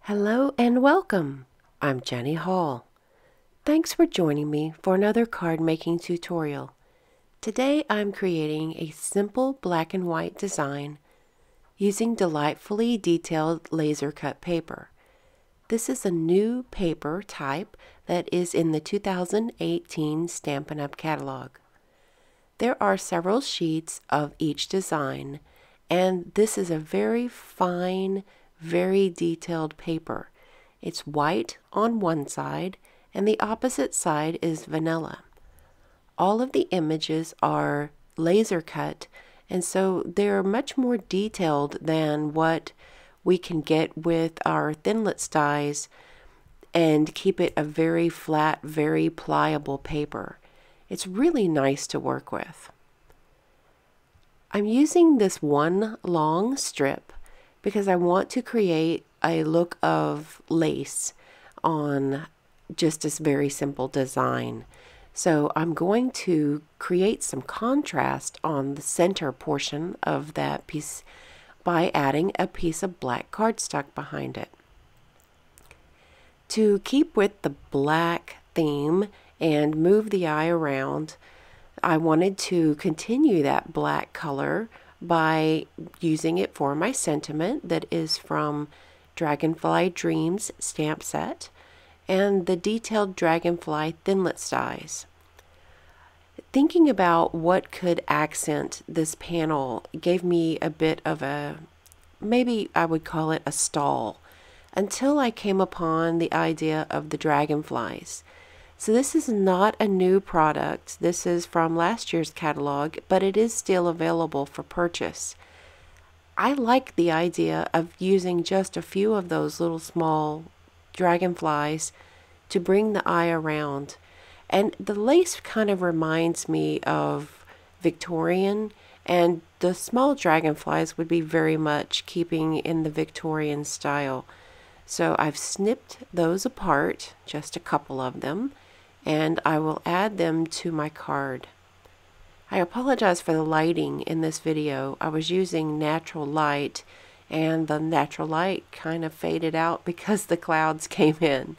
Hello and welcome. I'm Jenny Hall. Thanks for joining me for another card making tutorial. Today I'm creating a simple black and white design using delightfully detailed laser cut paper. This is a new paper type that is in the 2018 Stampin' Up! Catalog. There are several sheets of each design, and this is a very fine, very detailed paper. It's white on one side, and the opposite side is vanilla. All of the images are laser cut, and so they're much more detailed than what we can get with our Thinlits dies and keep it a very flat, very pliable paper. It's really nice to work with. I'm using this one long strip because I want to create a look of lace on just this very simple design. So I'm going to create some contrast on the center portion of that piece by adding a piece of black cardstock behind it. To keep with the black theme and move the eye around, I wanted to continue that black color by using it for my sentiment that is from Dragonfly Dreams stamp set and the detailed Dragonfly Thinlits dies. Thinking about what could accent this panel gave me a bit of a, maybe I would call it a stall, until I came upon the idea of the dragonflies. So this is not a new product. This is from last year's catalog, but it is still available for purchase. I like the idea of using just a few of those little small dragonflies to bring the eye around. And the lace kind of reminds me of Victorian, and the small dragonflies would be very much keeping in the Victorian style. So I've snipped those apart, just a couple of them, and I will add them to my card. I apologize for the lighting in this video. I was using natural light, and the natural light kind of faded out because the clouds came in.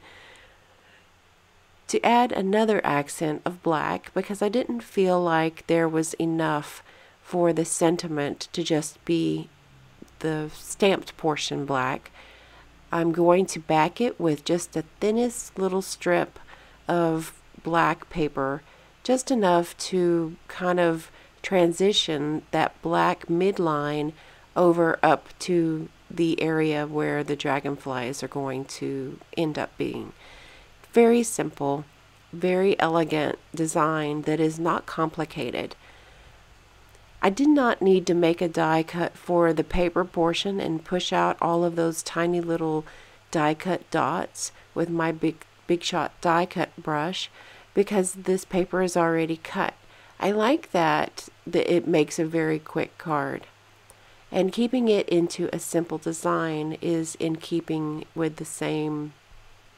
To add another accent of black, because I didn't feel like there was enough for the sentiment to just be the stamped portion black, I'm going to back it with just the thinnest little strip of black paper, just enough to kind of transition that black midline over up to the area where the dragonflies are going to end up being. Very simple, very elegant design that is not complicated. I did not need to make a die cut for the paper portion and push out all of those tiny little die cut dots with my Big Shot die cut brush because this paper is already cut. I like that it makes a very quick card. And keeping it into a simple design is in keeping with the same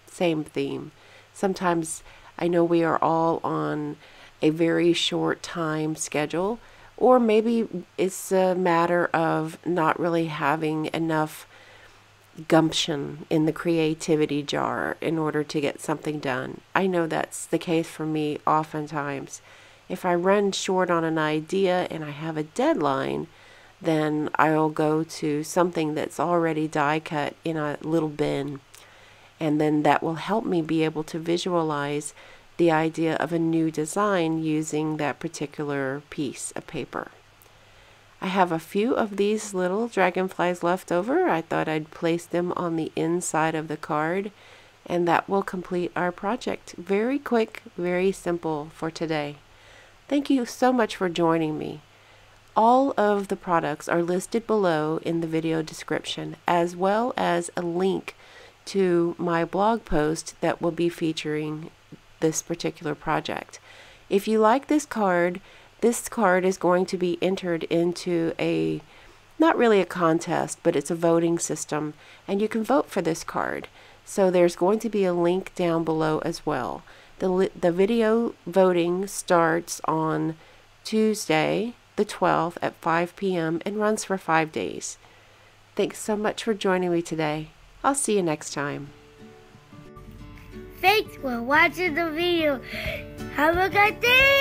theme. Sometimes I know we are all on a very short time schedule, or maybe it's a matter of not really having enough gumption in the creativity jar in order to get something done. I know that's the case for me oftentimes. If I run short on an idea and I have a deadline, then I'll go to something that's already die cut in a little bin, and then that will help me be able to visualize the idea of a new design using that particular piece of paper. I have a few of these little dragonflies left over. I thought I'd place them on the inside of the card, and that will complete our project. Very quick, very simple for today. Thank you so much for joining me. All of the products are listed below in the video description, as well as a link to my blog post that will be featuring this particular project. If you like this card is going to be entered into a, not really a contest, but it's a voting system, and you can vote for this card. So there's going to be a link down below as well. The video voting starts on Tuesday, the 12th at 5 p.m. and runs for 5 days. Thanks so much for joining me today. I'll see you next time. Thanks for watching the video. Have a good day!